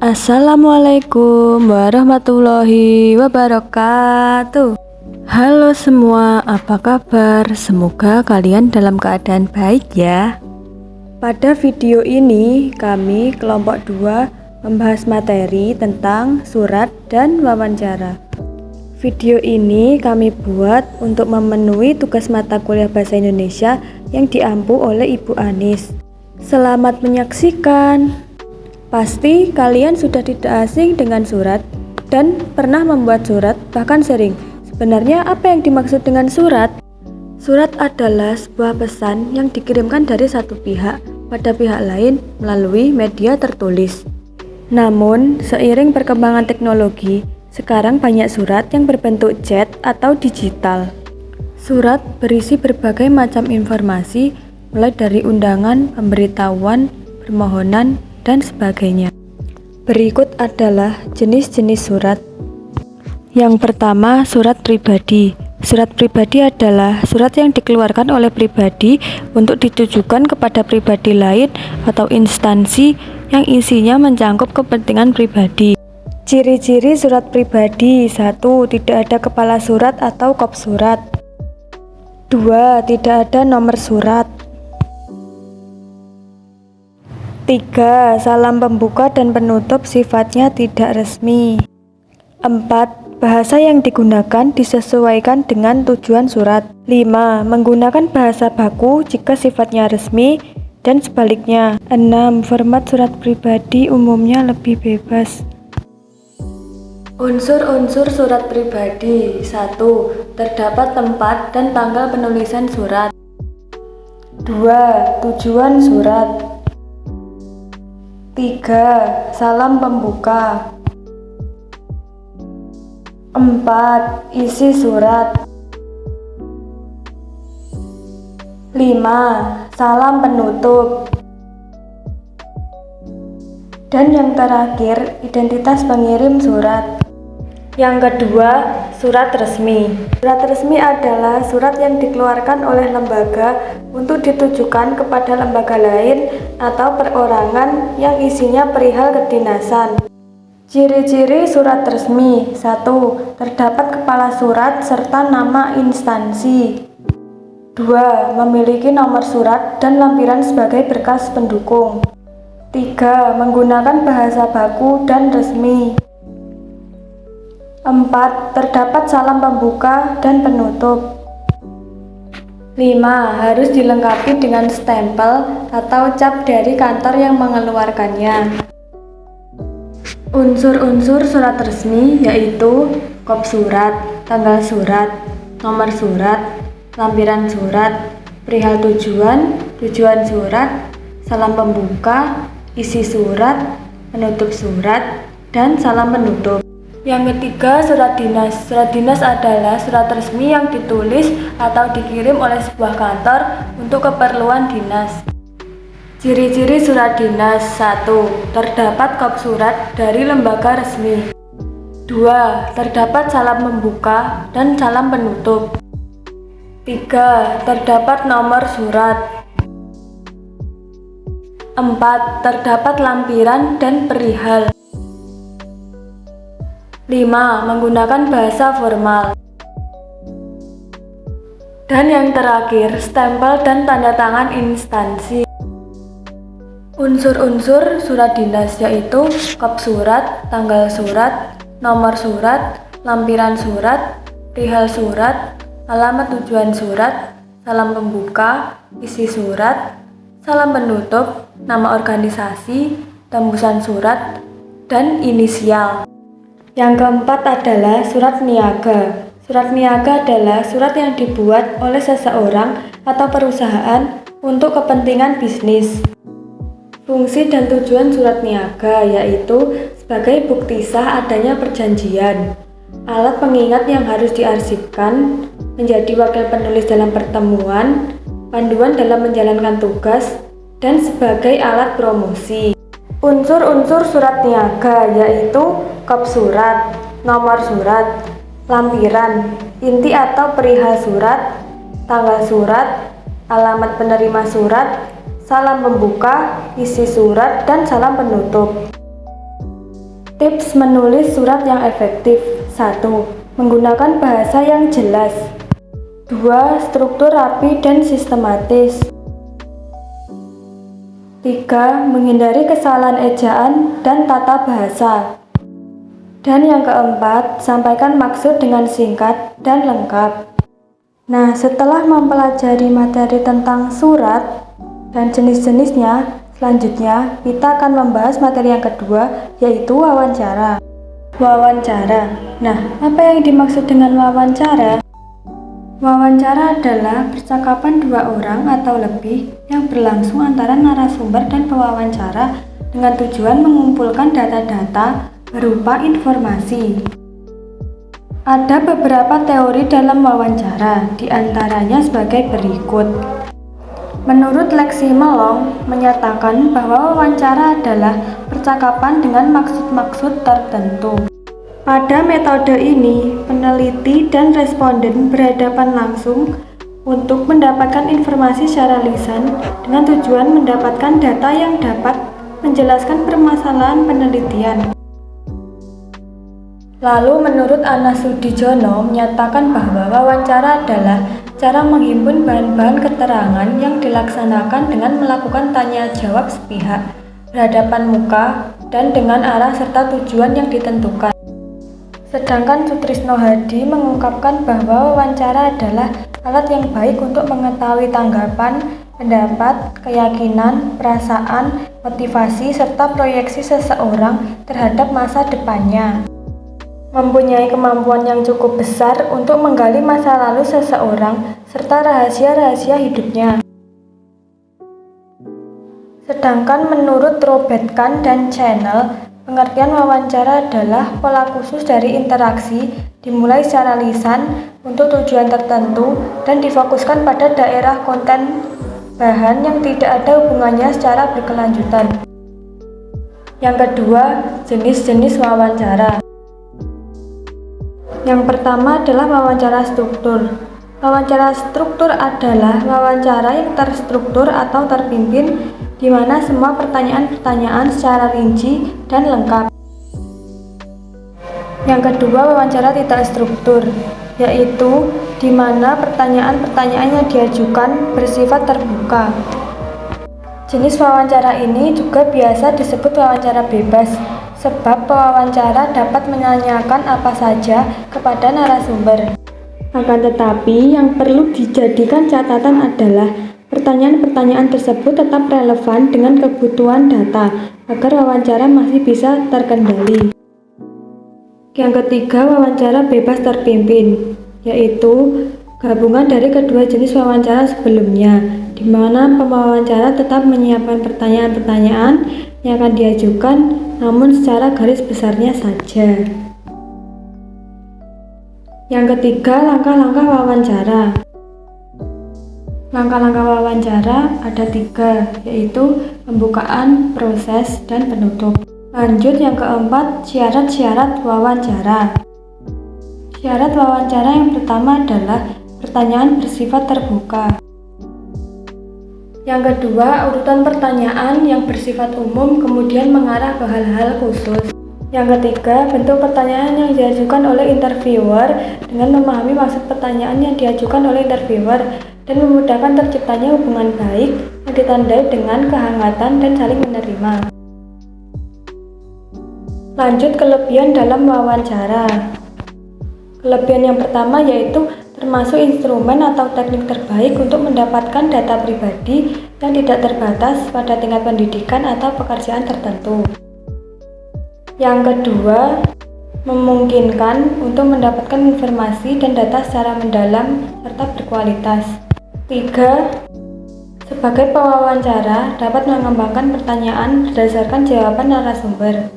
Assalamualaikum warahmatullahi wabarakatuh. Halo semua, apa kabar? Semoga kalian dalam keadaan baik ya. Pada video ini kami kelompok 2 membahas materi tentang surat dan wawancara. Video ini kami buat untuk memenuhi tugas mata kuliah Bahasa Indonesia yang diampu oleh Ibu Anis. Selamat menyaksikan. Pasti kalian sudah tidak asing dengan surat dan pernah membuat surat, bahkan sering. Sebenarnya apa yang dimaksud dengan surat? Surat adalah sebuah pesan yang dikirimkan dari satu pihak pada pihak lain melalui media tertulis. Namun, seiring perkembangan teknologi, sekarang banyak surat yang berbentuk chat atau digital. Surat berisi berbagai macam informasi, mulai dari undangan, pemberitahuan, permohonan, dan sebagainya. Berikut adalah jenis-jenis surat. Yang pertama, surat pribadi. Surat pribadi adalah surat yang dikeluarkan oleh pribadi untuk ditujukan kepada pribadi lain atau instansi yang isinya mencangkup kepentingan pribadi. Ciri-ciri surat pribadi: 1. Tidak ada kepala surat atau kop surat. 2. Tidak ada nomor surat. 3. Salam pembuka dan penutup sifatnya tidak resmi. 4. Bahasa yang digunakan disesuaikan dengan tujuan surat. 5. Menggunakan bahasa baku jika sifatnya resmi dan sebaliknya. 6. Format surat pribadi umumnya lebih bebas. Unsur-unsur surat pribadi. 1. Terdapat tempat dan tanggal penulisan surat. 2. Tujuan surat. 3. Salam pembuka. 4. Isi surat. 5. Salam penutup. Dan yang terakhir, identitas pengirim surat. Yang kedua, surat resmi. Surat resmi adalah surat yang dikeluarkan oleh lembaga untuk ditujukan kepada lembaga lain atau perorangan yang isinya perihal kedinasan. Ciri-ciri surat resmi. 1. Terdapat kepala surat serta nama instansi. 2. Memiliki nomor surat dan lampiran sebagai berkas pendukung. 3. Menggunakan bahasa baku dan resmi. 4. Terdapat salam pembuka dan penutup. 5. Harus dilengkapi dengan stempel atau cap dari kantor yang mengeluarkannya. Unsur-unsur surat resmi yaitu kop surat, tanggal surat, nomor surat, lampiran surat, perihal tujuan, tujuan surat, salam pembuka, isi surat, penutup surat, dan salam penutup. Yang ketiga, surat dinas. Surat dinas adalah surat resmi yang ditulis atau dikirim oleh sebuah kantor untuk keperluan dinas. Ciri-ciri surat dinas. 1. Terdapat kop surat dari lembaga resmi. 2. Terdapat salam pembuka dan salam penutup. 3. Terdapat nomor surat. 4. Terdapat lampiran dan perihal. 5. Menggunakan bahasa formal. Dan yang terakhir, stempel dan tanda tangan instansi. Unsur-unsur surat dinas yaitu kop surat, tanggal surat, nomor surat, lampiran surat, perihal surat, alamat tujuan surat, salam pembuka, isi surat, salam penutup, nama organisasi, tembusan surat, dan inisial. Yang keempat adalah surat niaga. Surat niaga adalah surat yang dibuat oleh seseorang atau perusahaan untuk kepentingan bisnis. Fungsi dan tujuan surat niaga yaitu sebagai bukti sah adanya perjanjian, alat pengingat yang harus diarsipkan, menjadi wakil penulis dalam pertemuan, panduan dalam menjalankan tugas, dan sebagai alat promosi. Unsur-unsur surat niaga yaitu kop surat, nomor surat, lampiran, inti atau perihal surat, tanggal surat, alamat penerima surat, salam pembuka, isi surat, dan salam penutup. Tips menulis surat yang efektif. 1. Menggunakan bahasa yang jelas. 2. Struktur rapi dan sistematis. 3. Menghindari kesalahan ejaan dan tata bahasa. Dan yang keempat, sampaikan maksud dengan singkat dan lengkap. Nah, setelah mempelajari materi tentang surat dan jenis-jenisnya, selanjutnya kita akan membahas materi yang kedua, yaitu wawancara. Wawancara. Nah, apa yang dimaksud dengan wawancara? Wawancara adalah percakapan dua orang atau lebih yang berlangsung antara narasumber dan pewawancara dengan tujuan mengumpulkan data-data berupa informasi. Ada beberapa teori dalam wawancara, diantaranya sebagai berikut. Menurut Lexi Melong, menyatakan bahwa wawancara adalah percakapan dengan maksud-maksud tertentu. Pada metode ini, peneliti dan responden berhadapan langsung untuk mendapatkan informasi secara lisan dengan tujuan mendapatkan data yang dapat menjelaskan permasalahan penelitian. Lalu menurut Ana Sudijono menyatakan bahwa wawancara adalah cara menghimpun bahan-bahan keterangan yang dilaksanakan dengan melakukan tanya jawab sepihak, berhadapan muka, dan dengan arah serta tujuan yang ditentukan. Sedangkan Sutrisno Hadi mengungkapkan bahwa wawancara adalah alat yang baik untuk mengetahui tanggapan, pendapat, keyakinan, perasaan, motivasi, serta proyeksi seseorang terhadap masa depannya. Mempunyai kemampuan yang cukup besar untuk menggali masa lalu seseorang serta rahasia-rahasia hidupnya. Sedangkan menurut Robert Kahn dan Channel, pengertian wawancara adalah pola khusus dari interaksi dimulai secara lisan untuk tujuan tertentu dan difokuskan pada daerah konten bahan yang tidak ada hubungannya secara berkelanjutan. Yang kedua, jenis-jenis wawancara. Yang pertama adalah wawancara struktur. Wawancara struktur adalah wawancara yang terstruktur atau terpimpin di mana semua pertanyaan-pertanyaan secara rinci dan lengkap. Yang kedua, wawancara tidak struktur, yaitu di mana pertanyaan-pertanyaan yang diajukan bersifat terbuka. Jenis wawancara ini juga biasa disebut wawancara bebas, sebab pewawancara dapat menanyakan apa saja kepada narasumber. Akan tetapi, yang perlu dijadikan catatan adalah pertanyaan-pertanyaan tersebut tetap relevan dengan kebutuhan data, agar wawancara masih bisa terkendali. Yang ketiga, wawancara bebas terpimpin, yaitu gabungan dari kedua jenis wawancara sebelumnya, di mana pewawancara tetap menyiapkan pertanyaan-pertanyaan yang akan diajukan, namun secara garis besarnya saja. Yang ketiga, langkah-langkah wawancara. Langkah-langkah wawancara ada 3, yaitu pembukaan, proses, dan penutup. Lanjut yang keempat, syarat-syarat wawancara. Syarat wawancara yang pertama adalah pertanyaan bersifat terbuka. Yang kedua, urutan pertanyaan yang bersifat umum kemudian mengarah ke hal-hal khusus. Yang ketiga, bentuk pertanyaan yang diajukan oleh interviewer dengan memahami maksud pertanyaan yang diajukan oleh interviewer dan memudahkan terciptanya hubungan baik yang ditandai dengan kehangatan dan saling menerima. Lanjut, kelebihan dalam wawancara. Kelebihan yang pertama yaitu termasuk instrumen atau teknik terbaik untuk mendapatkan data pribadi yang tidak terbatas pada tingkat pendidikan atau pekerjaan tertentu. Yang kedua, memungkinkan untuk mendapatkan informasi dan data secara mendalam serta berkualitas. 3. Sebagai pewawancara dapat mengembangkan pertanyaan berdasarkan jawaban narasumber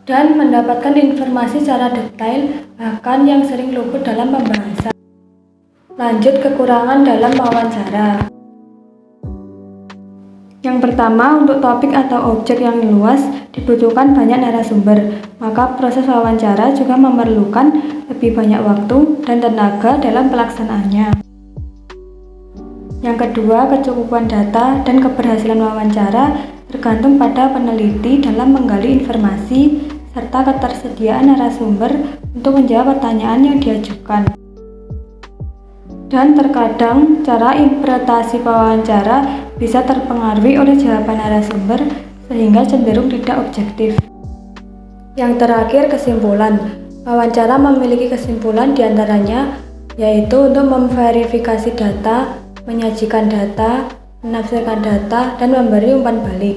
dan mendapatkan informasi secara detail, bahkan yang sering luput dalam pembahasan. Lanjut, kekurangan dalam wawancara. Yang pertama, untuk topik atau objek yang luas dibutuhkan banyak narasumber, maka proses wawancara juga memerlukan lebih banyak waktu dan tenaga dalam pelaksanaannya. Yang kedua, kecukupan data dan keberhasilan wawancara tergantung pada peneliti dalam menggali informasi serta ketersediaan narasumber untuk menjawab pertanyaan yang diajukan. Dan terkadang cara interpretasi wawancara bisa terpengaruhi oleh jawaban narasumber sehingga cenderung tidak objektif. Yang terakhir, kesimpulan. Wawancara memiliki kesimpulan diantaranya yaitu untuk memverifikasi data, menyajikan data, menafsirkan data, dan memberi umpan balik.